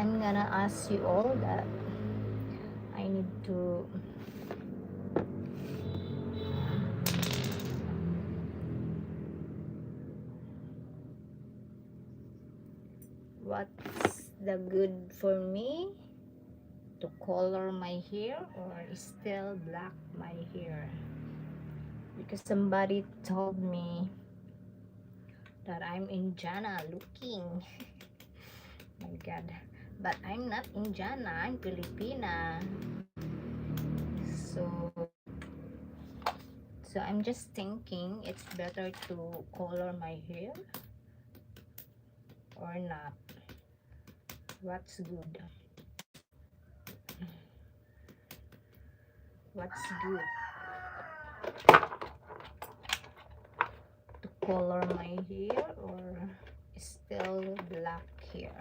I'm gonna ask you all that I need to what's the good for me to color my hair or still black my hair, because somebody told me that I'm Indiana looking. My god, but I'm not Indiana, I'm Filipina. So I'm just thinking it's better to color my hair or not. What's good? What's good? To color my hair or still black hair?